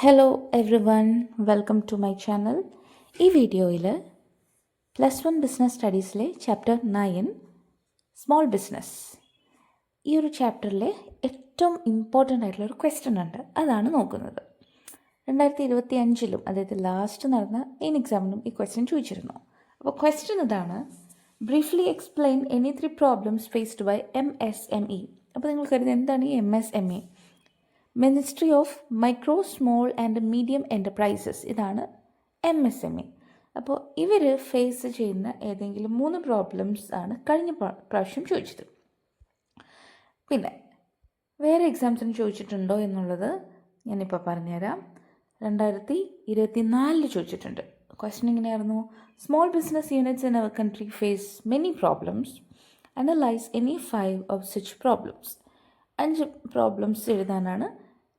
Hello everyone, welcome to my channel. ഈ വീഡിയോയിൽ +1 business സ്റ്റഡീസിലെ ചാപ്റ്റർ 9 സ്മോൾ ബിസിനസ്, ഈ ഒരു ചാപ്റ്ററിലെ ഏറ്റവും ഇമ്പോർട്ടൻ്റ് ആയിട്ടുള്ളൊരു ക്വസ്റ്റ്യൻ ഉണ്ട്, അതാണ് നോക്കുന്നത്. 2025 അതായത് ലാസ്റ്റ് നടന്ന മെയിൻ എക്സാമിനും ഈ ക്വസ്റ്റ്യൻ ചോദിച്ചിരുന്നു. അപ്പോൾ ക്വസ്റ്റ്യൻ ഇതാണ്: briefly explain any 3 problems faced by MSME. അപ്പോൾ നിങ്ങൾ കരുതുന്നത് എന്താണ് ഈ MSME? Ministry of micro small and medium enterprises, ഇതാണ് MSME. അപ്പോൾ ഇവർ ഫേസ് ചെയ്യുന്ന ഏതെങ്കിലും 3 പ്രോബ്ലംസ് ആണ് കഴിഞ്ഞ പ്രാവശ്യം ചോദിച്ചത്. പിന്നെ വേറെ എക്സാംസിന് ചോദിച്ചിട്ടുണ്ടോ എന്നുള്ളത് ഞാനിപ്പോൾ പറഞ്ഞുതരാം. 2024 ചോദിച്ചിട്ടുണ്ട്. ക്വസ്റ്റ്യൻ ഇങ്ങനെയായിരുന്നു: small business units in our country face many problems, analyse any 5 of such problems. 5 problems എഴുതാനാണ്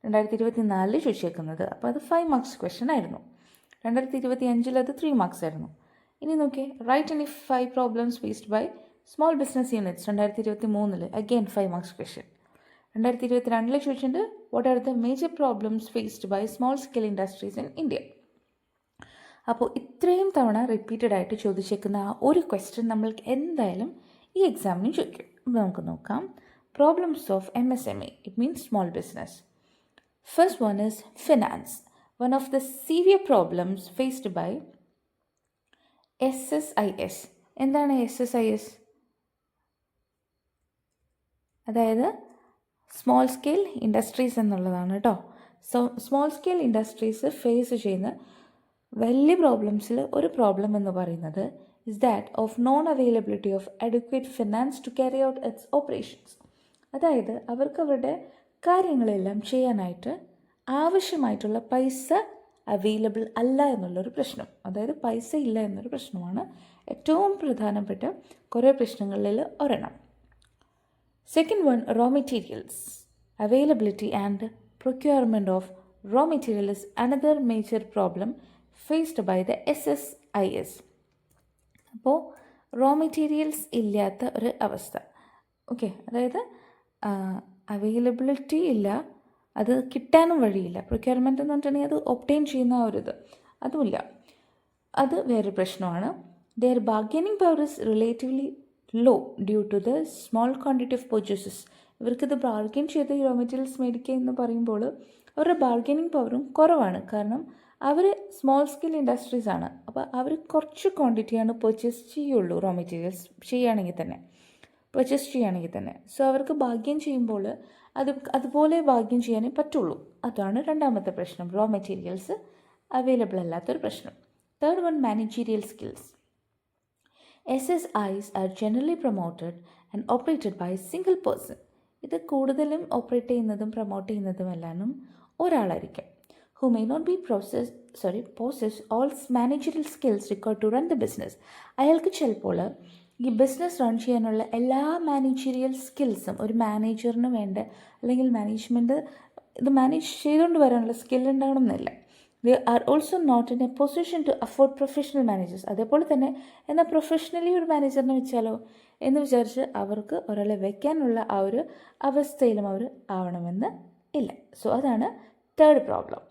2024 ചോദിച്ചേക്കുന്നത്. അപ്പോൾ അത് 5 മാർക്സ് ക്വസ്റ്റ്യൻ ആയിരുന്നു. 2025 അത് 3 മാർക്സ് ആയിരുന്നു. ഇനി നോക്കിയേ, write any 5 problems faced by small business units. 2023 again 5 marks question. 2022 ചോദിച്ചിട്ടുണ്ട്: what are the major problems faced by small scale industries in India. അപ്പോൾ ഇത്രയും തവണ റിപ്പീറ്റഡ് ആയിട്ട് ചോദിച്ചേക്കുന്ന ആ ഒരു ക്വസ്റ്റ്യൻ നമ്മൾക്ക് എന്തായാലും ഈ എക്സാമിന് ചോദിക്കും. നമുക്ക് നോക്കാം. Problems of MSME, it means small business. First one is finance. One of the severe problems faced by SSIS. എന്താണ് SSIS? അതായത് സ്മോൾ സ്കെയിൽ ഇൻഡസ്ട്രീസ് എന്നുള്ളതാണ് കേട്ടോ. സ്മോൾ സ്കെയിൽ ഇൻഡസ്ട്രീസ് ഫേസ് ചെയ്യുന്ന വലിയ പ്രോബ്ലംസിൽ ഒരു പ്രോബ്ലം എന്ന് പറയുന്നത് is that of non availability of adequate finance to carry out its operations. അതായത് അവർക്ക് അവരുടെ കാര്യങ്ങളെല്ലാം ചെയ്യാനായിട്ട് ആവശ്യമായിട്ടുള്ള പൈസ അവൈലബിൾ അല്ല എന്നുള്ളൊരു പ്രശ്നം. അതായത് പൈസ ഇല്ല എന്നൊരു പ്രശ്നമാണ് ഏറ്റവും പ്രധാനപ്പെട്ട കുറേ പ്രശ്നങ്ങളിൽ ഒരെണ്ണം. Second one, raw materials. Availability and procurement of raw material is another major problem faced by the SSIS. അപ്പോൾ റോ മെറ്റീരിയൽസ് ഇല്ലാത്ത ഒരു അവസ്ഥ. ഓക്കെ, അതായത് അവൈലബിലിറ്റി ഇല്ല, അത് കിട്ടാനും വഴിയില്ല. പ്രൊക്യൂർമെൻറ്റ് എന്ന് പറഞ്ഞിട്ടുണ്ടെങ്കിൽ അത് ഒബ്റ്റെയിൻ ചെയ്യുന്ന ഒരു അതുമില്ല, അത് വേറെ പ്രശ്നമാണ്. There bargaining power is relatively low due to the small quantity of purchases. ഇവർക്കിത് ബാർഗൈൻ ചെയ്ത് റോ മെറ്റീരിയൽസ് മേടിക്കുക എന്ന് പറയുമ്പോൾ അവരുടെ ബാർഗൈനിങ് പവറും കുറവാണ്. കാരണം അവർ സ്മോൾ സ്കെയിൽ ഇൻഡസ്ട്രീസ് ആണ്. അപ്പോൾ അവർ കുറച്ച് ക്വാണ്ടിറ്റിയാണ് പർച്ചേസ് ചെയ്യുള്ളൂ, റോ മെറ്റീരിയൽസ് പർച്ചേസ് ചെയ്യുകയാണെങ്കിൽ തന്നെ. സോ അവർക്ക് ഭാഗ്യം ചെയ്യുമ്പോൾ അതുപോലെ ഭാഗ്യം ചെയ്യാനേ പറ്റുള്ളൂ. അതാണ് രണ്ടാമത്തെ പ്രശ്നം, റോ മെറ്റീരിയൽസ് അവൈലബിൾ അല്ലാത്തൊരു പ്രശ്നം. Third one, managerial skills. SSIs are generally promoted and operated by single person. ഇത് കൂടുതലും ഓപ്പറേറ്റ് ചെയ്യുന്നതും പ്രൊമോട്ട് ചെയ്യുന്നതും എല്ലാം ഒരാളായിരിക്കും. who may not be possess all managerial skills required to run the business. അയാൾക്ക് ചിലപ്പോൾ ഈ ബിസിനസ് റൺ ചെയ്യാനുള്ള എല്ലാ മാനേജീരിയൽ സ്കിൽസും ഒരു മാനേജറിന് വേണ്ട, അല്ലെങ്കിൽ മാനേജ്മെൻറ്റ് ഇത് മാനേജ് ചെയ്തുകൊണ്ട് വരാനുള്ള സ്കിൽ ഉണ്ടാകണമെന്നില്ല. They are also not in a position to afford professional managers. അതേപോലെ തന്നെ എന്നാൽ പ്രൊഫഷണലി ഒരു മാനേജറിനെ വെച്ചാലോ എന്ന് വിചാരിച്ച് അവർക്ക് ഒരാളെ വയ്ക്കാനുള്ള ആ ഒരു അവസ്ഥയിലും അവർ ആവണമെന്ന് ഇല്ല. സോ അതാണ് third problem.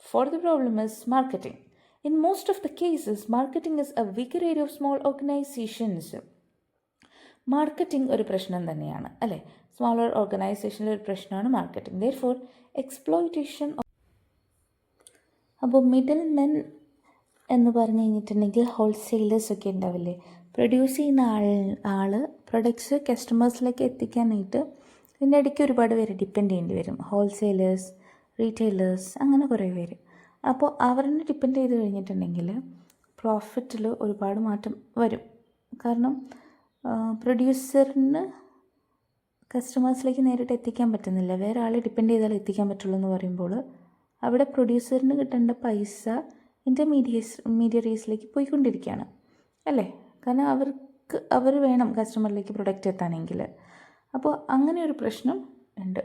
Fourth problem is marketing. In most of the cases, marketing is a weaker area of small organizations. Marketing ഒരു പ്രശ്നം തന്നെയാണ് അല്ലേ? സ്മോളർ ഓർഗനൈസേഷനിലെ ഒരു പ്രശ്നമാണ് മാർക്കറ്റിംഗ്. Therefore, exploitation of. അപ്പോൾ മിഡിൽ മെൻ എന്ന് പറഞ്ഞു കഴിഞ്ഞിട്ടുണ്ടെങ്കിൽ ഹോൾസെയിലേഴ്സ് ഒക്കെ ഉണ്ടാവില്ലേ? പ്രൊഡ്യൂസ് ചെയ്യുന്ന ആൾ പ്രൊഡക്ട്സ് കസ്റ്റമേഴ്സിലേക്ക് എത്തിക്കാനായിട്ട് ഇതിൻ്റെ ഇടയ്ക്ക് ഒരുപാട് പേര് ഡിപ്പെൻഡ് ചെയ്യേണ്ടി വരും. ഹോൾസെയിലേഴ്സ്, റീറ്റെയിലേഴ്സ്, അങ്ങനെ കുറേ പേര്. അപ്പോൾ അവരെ ഡിപ്പെൻഡ് ചെയ്ത് കഴിഞ്ഞിട്ടുണ്ടെങ്കിൽ പ്രോഫിറ്റിൽ ഒരുപാട് മാറ്റം വരും. കാരണം പ്രൊഡ്യൂസറിന് കസ്റ്റമേഴ്സിലേക്ക് നേരിട്ട് എത്തിക്കാൻ പറ്റുന്നില്ല, വേറെ ആളെ ഡിപ്പെൻഡ് ചെയ്താൽ എത്തിക്കാൻ പറ്റുള്ളൂ എന്ന് പറയുമ്പോൾ അവിടെ പ്രൊഡ്യൂസറിന് കിട്ടേണ്ട പൈസ ഇൻ്റർമീഡിയറീസിലേക്ക് പോയിക്കൊണ്ടിരിക്കുകയാണ് അല്ലേ? കാരണം അവർ വേണം കസ്റ്റമറിലേക്ക് പ്രൊഡക്റ്റ് എത്താനെങ്കിൽ. അപ്പോൾ അങ്ങനെ ഒരു പ്രശ്നം ഉണ്ട്.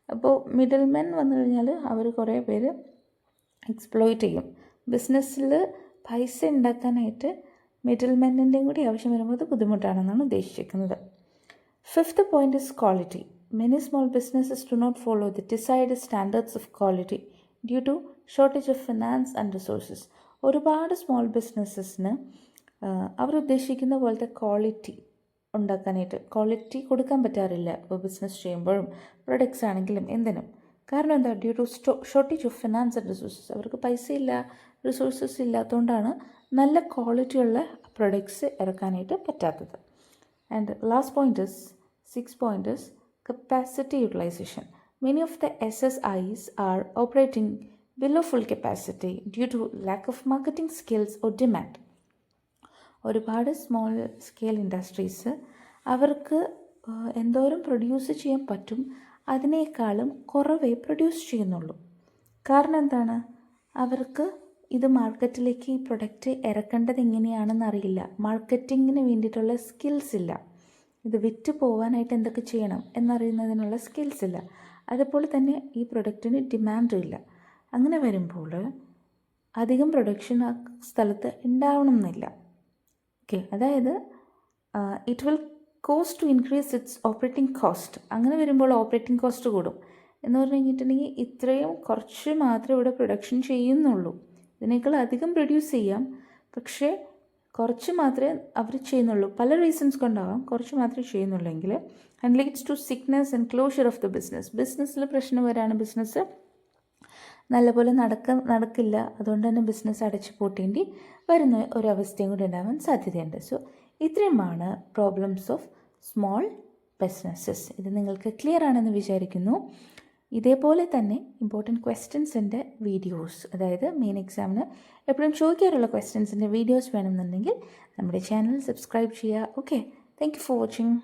അപ്പോൾ മിഡിൽ മെൻ വന്നു കഴിഞ്ഞാൽ അവർ കുറേ പേര് എക്സ്പ്ലോയിറ്റ് ചെയ്യും. ബിസിനസ്സിൽ പൈസ ഉണ്ടാക്കാനായിട്ട് മിഡിൽ മെന്നിൻ്റെയും കൂടി ആവശ്യം വരുമ്പോൾ അത് ബുദ്ധിമുട്ടാണെന്നാണ് ഉദ്ദേശിക്കുന്നത്. Fifth point is quality. Many small businesses do not follow the desired standards of quality due to shortage of finance and resources. ഒരുപാട് സ്മോൾ ബിസിനസ്സസിന് അവരുദ്ദേശിക്കുന്ന പോലത്തെ ക്വാളിറ്റി ഉണ്ടാക്കാനായിട്ട് ക്വാളിറ്റി കൊടുക്കാൻ പറ്റാറില്ല. ഇപ്പോൾ ബിസിനസ് ചെയ്യുമ്പോഴും പ്രൊഡക്ട്സ് ആണെങ്കിലും എന്തിനും. കാരണം എന്താ? Due to shortage of finance and resources. അവർക്ക് പൈസ ഇല്ല, റിസോഴ്സസ് ഇല്ലാത്തതുകൊണ്ടാണ് നല്ല ക്വാളിറ്റിയുള്ള പ്രൊഡക്ട്സ് ഇറക്കാനായിട്ട് പറ്റാത്തത്. And last point is 6th point is capacity utilization. Many of the SSIs are operating below full capacity due to lack of marketing skills or demand. ഒരുപാട് small scale industries അവർക്ക് എന്തോരം produce ചെയ്യാൻ പറ്റും അതിനേക്കാളും കുറവേ produce ചെയ്യുന്നുള്ളൂ. കാരണം എന്താണ്? അവർക്ക് ഇത് മാർക്കറ്റിലേക്ക് ഈ പ്രൊഡക്റ്റ് ഇറക്കേണ്ടത് എങ്ങനെയാണെന്ന് അറിയില്ല. മാർക്കറ്റിങ്ങിന് വേണ്ടിയിട്ടുള്ള സ്കിൽസ് ഇല്ല. ഇത് വിറ്റ് പോകാനായിട്ട് എന്തൊക്കെ ചെയ്യണം എന്നറിയുന്നതിനുള്ള സ്കിൽസ് ഇല്ല. അതുപോലെ തന്നെ ഈ പ്രൊഡക്റ്റിന് ഡിമാൻഡും ഇല്ല. അങ്ങനെ വരുമ്പോൾ അധികം പ്രൊഡക്ഷൻ ആ സ്ഥലത്ത് ഉണ്ടാവണം എന്നില്ല. ഓക്കെ, അതായത് it will cost to increase its operating cost. അങ്ങനെ വരുമ്പോൾ ഓപ്പറേറ്റിംഗ് കോസ്റ്റ് കൂടും. എന്ന് പറഞ്ഞു കഴിഞ്ഞിട്ടുണ്ടെങ്കിൽ ഇത്രയും കുറച്ച് മാത്രമേ ഇവിടെ പ്രൊഡക്ഷൻ ചെയ്യുന്നുള്ളൂ. ഇതിനേക്കാൾ അധികം പ്രൊഡ്യൂസ് ചെയ്യാം, പക്ഷേ കുറച്ച് മാത്രമേ അവർ ചെയ്യുന്നുള്ളൂ. പല റീസൺസ് കൊണ്ടാവാം, കുറച്ച് മാത്രമേ ചെയ്യുന്നുള്ളെങ്കിൽ and leads to sickness and closure of the business. ബിസിനസ്സിൽ പ്രശ്നം വരാണ്, ബിസിനസ് നല്ലപോലെ നടക്കില്ല. അതുകൊണ്ട് തന്നെ ബിസിനസ് അടച്ചു പൂട്ടേണ്ടി വരുന്ന ഒരവസ്ഥയും കൂടി ഉണ്ടാവാൻ സാധ്യതയുണ്ട്. സോ ഇത്രയുമാണ് പ്രോബ്ലംസ് ഓഫ് സ്മോൾ ബിസിനസ്സസ്. ഇത് നിങ്ങൾക്ക് ക്ലിയർ ആണെന്ന് വിചാരിക്കുന്നു. ഇതേപോലെ തന്നെ ഇമ്പോർട്ടൻറ്റ് ക്വസ്റ്റ്യൻസിൻ്റെ വീഡിയോസ്, അതായത് മെയിൻ എക്സാമിന് എപ്പോഴും ചോദിക്കാറുള്ള ക്വസ്റ്റ്യൻസിൻ്റെ വീഡിയോസ് വേണമെന്നുണ്ടെങ്കിൽ നമ്മുടെ ചാനൽ സബ്സ്ക്രൈബ് ചെയ്യുക. Okay, thank you for watching.